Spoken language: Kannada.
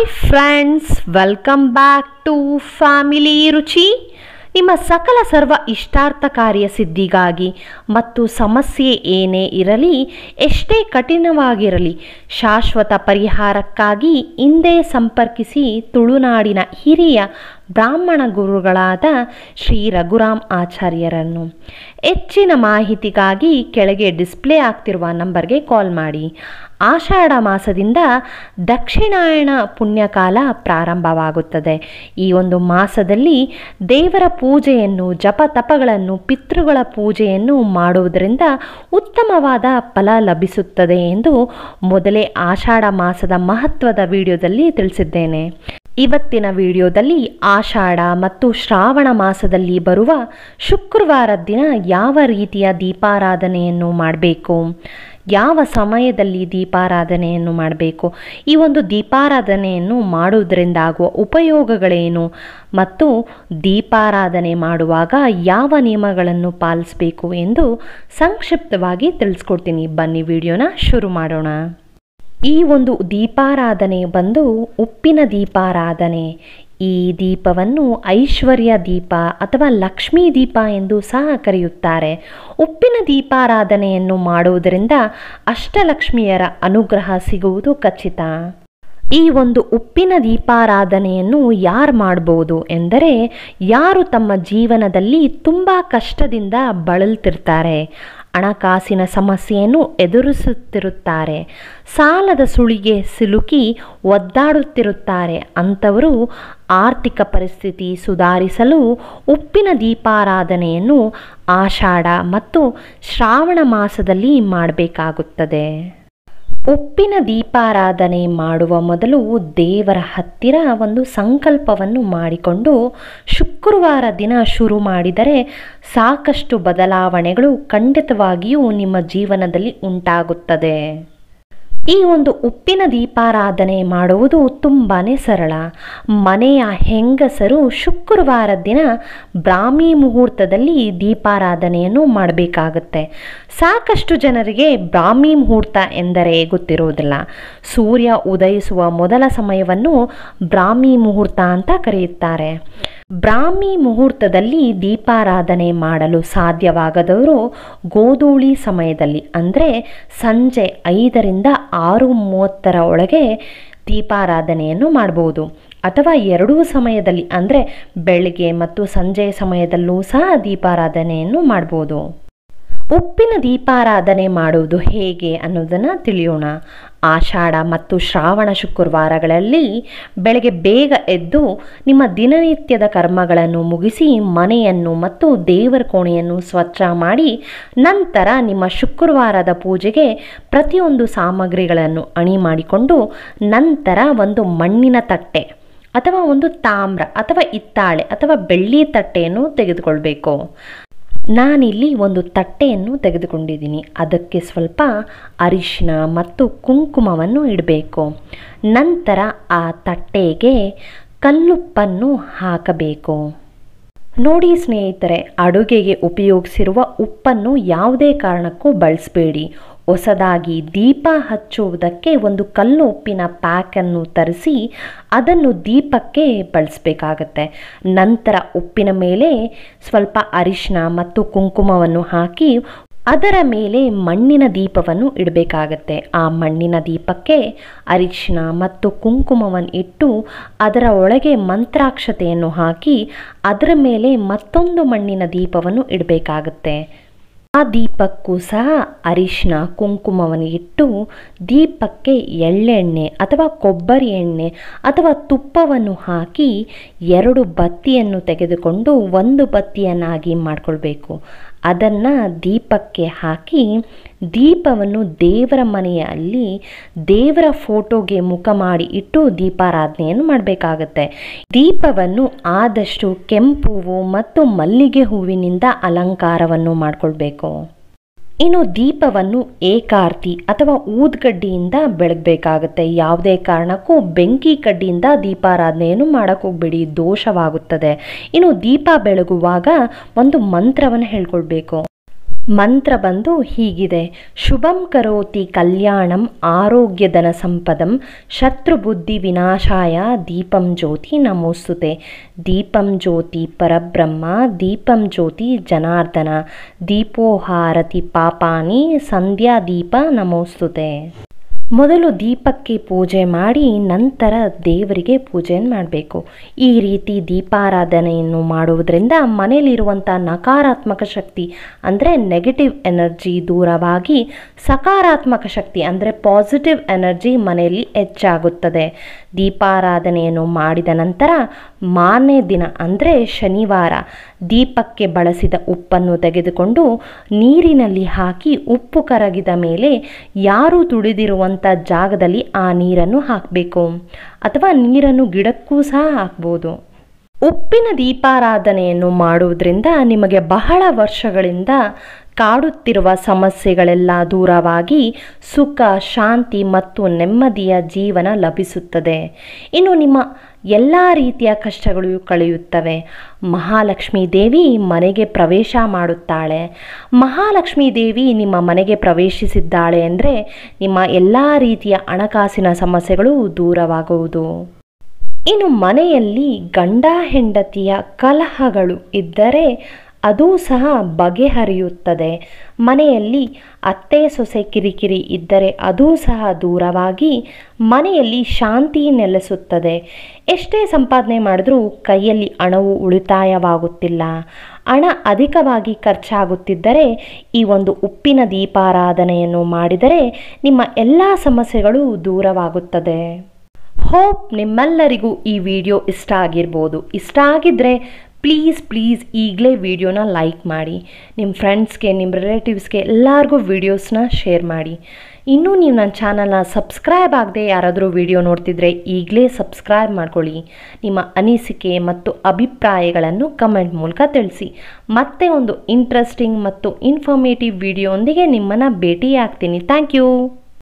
Hi friends, welcome back to Family Ruchi. ನಿಮ್ಮ ಸಕಲ ಸರ್ವ ಇಷ್ಟಾರ್ಥ ಕಾರ್ಯ ಸಿದ್ಧಿಗಾಗಿ ಮತ್ತು ಸಮಸ್ಯೆ ಏನೇ ಇರಲಿ, ಎಷ್ಟೇ ಕಠಿಣವಾಗಿರಲಿ, ಶಾಶ್ವತ ಪರಿಹಾರಕ್ಕಾಗಿ ಹಿಂದೆ ಸಂಪರ್ಕಿಸಿ ತುಳುನಾಡಿನ ಹಿರಿಯ ಬ್ರಾಹ್ಮಣ ಗುರುಗಳಾದ ಶ್ರೀ ರಘುರಾಮ್ ಆಚಾರ್ಯರನ್ನು. ಹೆಚ್ಚಿನ ಮಾಹಿತಿಗಾಗಿ ಕೆಳಗೆ ಡಿಸ್ಪ್ಲೇ ಆಗ್ತಿರುವ ನಂಬರ್ಗೆ ಕಾಲ್ ಮಾಡಿ. ಆಷಾಢ ಮಾಸದಿಂದ ದಕ್ಷಿಣಾಯಣ ಪುಣ್ಯಕಾಲ ಪ್ರಾರಂಭವಾಗುತ್ತದೆ. ಈ ಒಂದು ಮಾಸದಲ್ಲಿ ದೇವರ ಪೂಜೆಯನ್ನು, ಜಪ ತಪಗಳನ್ನು, ಪಿತೃಗಳ ಪೂಜೆಯನ್ನು ಮಾಡುವುದರಿಂದ ಉತ್ತಮವಾದ ಫಲ ಲಭಿಸುತ್ತದೆ ಎಂದು ಮೊದಲೇ ಆಷಾಢ ಮಾಸದ ಮಹತ್ವದ ವಿಡಿಯೋದಲ್ಲಿ ತಿಳಿಸಿದ್ದೇನೆ. ಇವತ್ತಿನ ವಿಡಿಯೋದಲ್ಲಿ ಆಷಾಢ ಮತ್ತು ಶ್ರಾವಣ ಮಾಸದಲ್ಲಿ ಬರುವ ಶುಕ್ರವಾರದ ದಿನ ಯಾವ ರೀತಿಯ ದೀಪಾರಾಧನೆಯನ್ನು ಮಾಡಬೇಕು, ಯಾವ ಸಮಯದಲ್ಲಿ ದೀಪಾರಾಧನೆಯನ್ನು ಮಾಡಬೇಕು, ಈ ಒಂದು ದೀಪಾರಾಧನೆಯನ್ನು ಮಾಡುವುದರಿಂದ ಆಗುವ ಉಪಯೋಗಗಳೇನು ಮತ್ತು ದೀಪಾರಾಧನೆ ಮಾಡುವಾಗ ಯಾವ ನಿಯಮಗಳನ್ನು ಪಾಲಿಸಬೇಕು ಎಂದು ಸಂಕ್ಷಿಪ್ತವಾಗಿ ತಿಳಿಸ್ಕೊಡ್ತೀನಿ. ಬನ್ನಿ ವಿಡಿಯೋನ ಶುರು ಮಾಡೋಣ. ಈ ಒಂದು ದೀಪಾರಾಧನೆ ಬಂದು ಉಪ್ಪಿನ ದೀಪಾರಾಧನೆ. ಈ ದೀಪವನ್ನು ಐಶ್ವರ್ಯ ದೀಪ ಅಥವಾ ಲಕ್ಷ್ಮೀ ದೀಪ ಎಂದು ಸಹ ಕರೆಯುತ್ತಾರೆ. ಉಪ್ಪಿನ ದೀಪಾರಾಧನೆಯನ್ನು ಮಾಡುವುದರಿಂದ ಅಷ್ಟಲಕ್ಷ್ಮಿಯರ ಅನುಗ್ರಹ ಸಿಗುವುದು ಖಚಿತ. ಈ ಒಂದು ಉಪ್ಪಿನ ದೀಪಾರಾಧನೆಯನ್ನು ಯಾರು ಮಾಡ್ಬೋದು ಎಂದರೆ, ಯಾರು ತಮ್ಮ ಜೀವನದಲ್ಲಿ ತುಂಬ ಕಷ್ಟದಿಂದ ಬಳಲ್ತಿರ್ತಾರೆ, ಹಣಕಾಸಿನ ಸಮಸ್ಯೆಯನ್ನು ಎದುರಿಸುತ್ತಿರುತ್ತಾರೆ, ಸಾಲದ ಸುಳಿಗೆ ಸಿಲುಕಿ ಒದ್ದಾಡುತ್ತಿರುತ್ತಾರೆ, ಅಂಥವರು ಆರ್ಥಿಕ ಪರಿಸ್ಥಿತಿ ಸುಧಾರಿಸಲು ಉಪ್ಪಿನ ದೀಪಾರಾಧನೆಯನ್ನು ಆಷಾಢ ಮತ್ತು ಶ್ರಾವಣ ಮಾಸದಲ್ಲಿ ಮಾಡಬೇಕಾಗುತ್ತದೆ. ಉಪ್ಪಿನ ದೀಪಾರಾಧನೆ ಮಾಡುವ ಮೊದಲು ದೇವರ ಹತ್ತಿರ ಒಂದು ಸಂಕಲ್ಪವನ್ನು ಮಾಡಿಕೊಂಡು ಶುಕ್ರವಾರ ದಿನ ಶುರು ಮಾಡಿದರೆ ಸಾಕಷ್ಟು ಬದಲಾವಣೆಗಳು ಖಂಡಿತವಾಗಿಯೂ ನಿಮ್ಮ ಜೀವನದಲ್ಲಿ ಉಂಟಾಗುತ್ತದೆ. ಈ ಒಂದು ಉಪ್ಪಿನ ದೀಪಾರಾಧನೆ ಮಾಡುವುದು ತುಂಬಾ ಸರಳ. ಮನೆಯ ಹೆಂಗಸರು ಶುಕ್ರವಾರ ದಿನ ಬ್ರಾಹ್ಮಿ ಮುಹೂರ್ತದಲ್ಲಿ ದೀಪಾರಾಧನೆಯನ್ನು ಮಾಡಬೇಕಾಗುತ್ತೆ. ಸಾಕಷ್ಟು ಜನರಿಗೆ ಬ್ರಾಹ್ಮಿ ಮುಹೂರ್ತ ಎಂದರೆ ಗೊತ್ತಿರುವುದಿಲ್ಲ. ಸೂರ್ಯ ಉದಯಿಸುವ ಮೊದಲ ಸಮಯವನ್ನು ಬ್ರಾಹ್ಮಿ ಮುಹೂರ್ತ ಅಂತ ಕರೆಯುತ್ತಾರೆ. ಬ್ರಾಹ್ಮಿ ಮುಹೂರ್ತದಲ್ಲಿ ದೀಪಾರಾಧನೆ ಮಾಡಲು ಸಾಧ್ಯವಾಗದವರು ಗೋಧೂಳಿ ಸಮಯದಲ್ಲಿ ಅಂದರೆ ಸಂಜೆ 5ರಿಂದ 6:30 ಒಳಗೆ ದೀಪಾರಾಧನೆಯನ್ನು ಮಾಡಬಹುದು. ಅಥವಾ ಎರಡೂ ಸಮಯದಲ್ಲಿ ಅಂದರೆ ಬೆಳಗ್ಗೆ ಮತ್ತು ಸಂಜೆ ಸಮಯದಲ್ಲೂ ಸಹ ದೀಪಾರಾಧನೆಯನ್ನು ಮಾಡ್ಬೋದು. ಉಪ್ಪಿನ ದೀಪಾರಾಧನೆ ಮಾಡುವುದು ಹೇಗೆ ಅನ್ನೋದನ್ನು ತಿಳಿಯೋಣ. ಆಷಾಢ ಮತ್ತು ಶ್ರಾವಣ ಶುಕ್ರವಾರಗಳಲ್ಲಿ ಬೆಳಗ್ಗೆ ಬೇಗ ಎದ್ದು ನಿಮ್ಮ ದಿನನಿತ್ಯದ ಕರ್ಮಗಳನ್ನು ಮುಗಿಸಿ ಮನೆಯನ್ನು ಮತ್ತು ದೇವರ ಕೋಣೆಯನ್ನು ಸ್ವಚ್ಛ ಮಾಡಿ, ನಂತರ ನಿಮ್ಮ ಶುಕ್ರವಾರದ ಪೂಜೆಗೆ ಪ್ರತಿಯೊಂದು ಸಾಮಗ್ರಿಗಳನ್ನು ಅಣಿ ಮಾಡಿಕೊಂಡು, ನಂತರ ಒಂದು ಮಣ್ಣಿನ ತಟ್ಟೆ ಅಥವಾ ಒಂದು ತಾಮ್ರ ಅಥವಾ ಹಿತ್ತಾಳೆ ಅಥವಾ ಬೆಳ್ಳಿ ತಟ್ಟೆಯನ್ನು ತೆಗೆದುಕೊಳ್ಬೇಕು. ನಾನಿಲ್ಲಿ ಒಂದು ತಟ್ಟೆಯನ್ನು ತೆಗೆದುಕೊಂಡಿದ್ದೀನಿ. ಅದಕ್ಕೆ ಸ್ವಲ್ಪ ಅರಿಶಿನ ಮತ್ತು ಕುಂಕುಮವನ್ನು ಇಡಬೇಕು. ನಂತರ ಆ ತಟ್ಟೆಗೆ ಕಲ್ಲುಪ್ಪನ್ನು ಹಾಕಬೇಕು. ನೋಡಿ ಸ್ನೇಹಿತರೆ, ಅಡುಗೆಗೆ ಉಪಯೋಗಿಸಿರುವ ಉಪ್ಪನ್ನು ಯಾವುದೇ ಕಾರಣಕ್ಕೂ ಬಳಸಬೇಡಿ. ಹೊಸದಾಗಿ ದೀಪ ಹಚ್ಚುವುದಕ್ಕೆ ಒಂದು ಕಲ್ಲು ಉಪ್ಪಿನ ಪ್ಯಾಕನ್ನು ತರಿಸಿ ಅದನ್ನು ದೀಪಕ್ಕೆ ಬಳಸಬೇಕಾಗತ್ತೆ. ನಂತರ ಉಪ್ಪಿನ ಮೇಲೆ ಸ್ವಲ್ಪ ಅರಿಶಿನ ಮತ್ತು ಕುಂಕುಮವನ್ನು ಹಾಕಿ ಅದರ ಮೇಲೆ ಮಣ್ಣಿನ ದೀಪವನ್ನು ಇಡಬೇಕಾಗತ್ತೆ. ಆ ಮಣ್ಣಿನ ದೀಪಕ್ಕೆ ಅರಿಶಿನ ಮತ್ತು ಕುಂಕುಮವನ್ನು ಇಟ್ಟು ಅದರ ಒಳಗೆ ಮಂತ್ರಾಕ್ಷತೆಯನ್ನು ಹಾಕಿ ಅದರ ಮೇಲೆ ಮತ್ತೊಂದು ಮಣ್ಣಿನ ದೀಪವನ್ನು ಇಡಬೇಕಾಗತ್ತೆ. ಆ ದೀಪಕ್ಕೂ ಸಹ ಅರಿಶಿನ ಕುಂಕುಮವನ್ನು ಇಟ್ಟು ದೀಪಕ್ಕೆ ಎಳ್ಳೆಣ್ಣೆ ಅಥವಾ ಕೊಬ್ಬರಿ ಎಣ್ಣೆ ಅಥವಾ ತುಪ್ಪವನ್ನು ಹಾಕಿ 2 ಬತ್ತಿಯನ್ನು ತೆಗೆದುಕೊಂಡು ಒಂದು ಬತ್ತಿಯನ್ನಾಗಿ ಮಾಡಿಕೊಳ್ಬೇಕು. ಅದನ್ನು ದೀಪಕ್ಕೆ ಹಾಕಿ ದೀಪವನ್ನು ದೇವರ ಮನೆಯಲ್ಲಿ ದೇವರ ಫೋಟೋಗೆ ಮುಖ ಮಾಡಿ ಇಟ್ಟು ದೀಪಾರಾಧನೆಯನ್ನು ಮಾಡಬೇಕಾಗತ್ತೆ. ದೀಪವನ್ನು ಆದಷ್ಟು ಕೆಂಪು ಹೂವು ಮತ್ತು ಮಲ್ಲಿಗೆ ಹೂವಿನಿಂದ ಅಲಂಕಾರವನ್ನು ಮಾಡಿಕೊಳ್ಬೇಕು. ಇನ್ನು ದೀಪವನ್ನು ಏಕಾರ್ತಿ ಅಥವಾ ಊದ್ಗಡ್ಡಿಯಿಂದ ಬೆಳಗಬೇಕಾಗುತ್ತೆ. ಯಾವುದೇ ಕಾರಣಕ್ಕೂ ಬೆಂಕಿ ಕಡ್ಡಿಯಿಂದ ದೀಪಾರಾಧನೆಯನ್ನು ಮಾಡೋಕ್ಕೆ ಹೋಗಬೇಡಿ, ದೋಷವಾಗುತ್ತದೆ. ಇನ್ನು ದೀಪ ಬೆಳಗುವಾಗ ಒಂದು ಮಂತ್ರವನ್ನು ಹೇಳ್ಕೊಳ್ಬೇಕು. ಮಂತ್ರ ಬಂದು ಹೀಗಿದೆ: ಶುಭಂ ಕರೋತಿ ಕಲ್ಯಾಣಂ ಆರೋಗ್ಯಧನ ಸಂಪದಂ ಶತ್ರುಬುದ್ಧಿ ವಿನಾಶಾಯ ದೀಪಂ ಜ್ಯೋತಿ ನಮೋಸ್ತುತೆ. ದೀಪಂ ಜ್ಯೋತಿ ಪರಬ್ರಹ್ಮ ದೀಪಂ ಜ್ಯೋತಿ ಜನಾರ್ದನ ದೀಪೋಹಾರತಿ ಪಾಪಾನಿ ಸಂಧ್ಯಾ ದೀಪ ನಮೋಸ್ತುತೆ. ಮೊದಲು ದೀಪಕ್ಕೆ ಪೂಜೆ ಮಾಡಿ ನಂತರ ದೇವರಿಗೆ ಪೂಜೆಯನ್ನು ಮಾಡಬೇಕು. ಈ ರೀತಿ ದೀಪಾರಾಧನೆಯನ್ನು ಮಾಡುವುದರಿಂದ ಮನೆಯಲ್ಲಿರುವಂಥ ನಕಾರಾತ್ಮಕ ಶಕ್ತಿ ಅಂದರೆ ನೆಗೆಟಿವ್ ಎನರ್ಜಿ ದೂರವಾಗಿ ಸಕಾರಾತ್ಮಕ ಶಕ್ತಿ ಅಂದರೆ ಪಾಸಿಟಿವ್ ಎನರ್ಜಿ ಮನೆಯಲ್ಲಿ ಹೆಚ್ಚಾಗುತ್ತದೆ. ದೀಪಾರಾಧನೆಯನ್ನು ಮಾಡಿದ ನಂತರ ಮಾರನೇ ದಿನ ಅಂದರೆ ಶನಿವಾರ ದೀಪಕ್ಕೆ ಬಳಸಿದ ಉಪ್ಪನ್ನು ತೆಗೆದುಕೊಂಡು ನೀರಿನಲ್ಲಿ ಹಾಕಿ ಉಪ್ಪು ಕರಗಿದ ಮೇಲೆ ಯಾರು ತುಳಿದಿರುವಂಥ ಜಾಗದಲ್ಲಿ ಆ ನೀರನ್ನು ಹಾಕಬೇಕು, ಅಥವಾ ನೀರನ್ನು ಗಿಡಕ್ಕೂ ಸಹ ಹಾಕ್ಬೋದು. ಉಪ್ಪಿನ ದೀಪಾರಾಧನೆಯನ್ನು ಮಾಡುವುದರಿಂದ ನಿಮಗೆ ಬಹಳ ವರ್ಷಗಳಿಂದ ಕಾಡುತ್ತಿರುವ ಸಮಸ್ಯೆಗಳೆಲ್ಲ ದೂರವಾಗಿ ಸುಖ ಶಾಂತಿ ಮತ್ತು ನೆಮ್ಮದಿಯ ಜೀವನ ಲಭಿಸುತ್ತದೆ. ಇನ್ನು ನಿಮ್ಮ ಎಲ್ಲ ರೀತಿಯ ಕಷ್ಟಗಳು ಕಳೆಯುತ್ತವೆ. ಮಹಾಲಕ್ಷ್ಮೀ ದೇವಿ ಮನೆಗೆ ಪ್ರವೇಶ ಮಾಡುತ್ತಾಳೆ. ಮಹಾಲಕ್ಷ್ಮೀ ದೇವಿ ನಿಮ್ಮ ಮನೆಗೆ ಪ್ರವೇಶಿಸಿದ್ದಾಳೆ ಅಂದರೆ ನಿಮ್ಮ ಎಲ್ಲ ರೀತಿಯ ಹಣಕಾಸಿನ ಸಮಸ್ಯೆಗಳು ದೂರವಾಗುವುದು. ಇನ್ನು ಮನೆಯಲ್ಲಿ ಗಂಡ ಹೆಂಡತಿಯ ಕಲಹಗಳು ಇದ್ದರೆ ಅದೂ ಸಹ ಬಗೆಹರಿಯುತ್ತದೆ. ಮನೆಯಲ್ಲಿ ಅತ್ತೆ ಸೊಸೆ ಕಿರಿಕಿರಿ ಇದ್ದರೆ ಅದೂ ಸಹ ದೂರವಾಗಿ ಮನೆಯಲ್ಲಿ ಶಾಂತಿ ನೆಲೆಸುತ್ತದೆ. ಎಷ್ಟೇ ಸಂಪಾದನೆ ಮಾಡಿದ್ರೂ ಕೈಯಲ್ಲಿ ಹಣವು ಉಳಿತಾಯವಾಗುತ್ತಿಲ್ಲ, ಹಣ ಅಧಿಕವಾಗಿ ಖರ್ಚಾಗುತ್ತಿದ್ದರೆ ಈ ಒಂದು ಉಪ್ಪಿನ ದೀಪಾರಾಧನೆಯನ್ನು ಮಾಡಿದರೆ ನಿಮ್ಮ ಎಲ್ಲ ಸಮಸ್ಯೆಗಳು ದೂರವಾಗುತ್ತದೆ. ಹೋಪ್ ನಿಮ್ಮೆಲ್ಲರಿಗೂ ಈ ವಿಡಿಯೋ ಇಷ್ಟ ಆಗಿರ್ಬೋದು. ಇಷ್ಟ ಆಗಿದ್ದರೆ ಪ್ಲೀಸ್ ಈಗಲೇ ವಿಡಿಯೋನ ಲೈಕ್ ಮಾಡಿ, ನಿಮ್ಮ ಫ್ರೆಂಡ್ಸ್ಗೆ ನಿಮ್ಮ ರಿಲೇಟಿವ್ಸ್ಗೆ ಎಲ್ಲರಿಗೂ ವಿಡಿಯೋಸ್ನ ಶೇರ್ ಮಾಡಿ. ಇನ್ನೂ ನೀವು ನನ್ನ ಚಾನಲ್ನ ಸಬ್ಸ್ಕ್ರೈಬ್ ಆಗದೆ ಯಾರಾದರೂ ವಿಡಿಯೋ ನೋಡ್ತಿದ್ರೆ ಈಗಲೇ ಸಬ್ಸ್ಕ್ರೈಬ್ ಮಾಡ್ಕೊಳ್ಳಿ. ನಿಮ್ಮ ಅನಿಸಿಕೆ ಮತ್ತು ಅಭಿಪ್ರಾಯಗಳನ್ನು ಕಮೆಂಟ್ ಮೂಲಕ ತಿಳಿಸಿ. ಮತ್ತೆ ಒಂದು ಇಂಟ್ರೆಸ್ಟಿಂಗ್ ಮತ್ತು ಇನ್ಫಾರ್ಮೇಟಿವ್ ವಿಡಿಯೋ ಒಂದಿಗೆ ನಿಮ್ಮನ್ನು ಭೇಟಿಯಾಗ್ತೀನಿ. Thank you.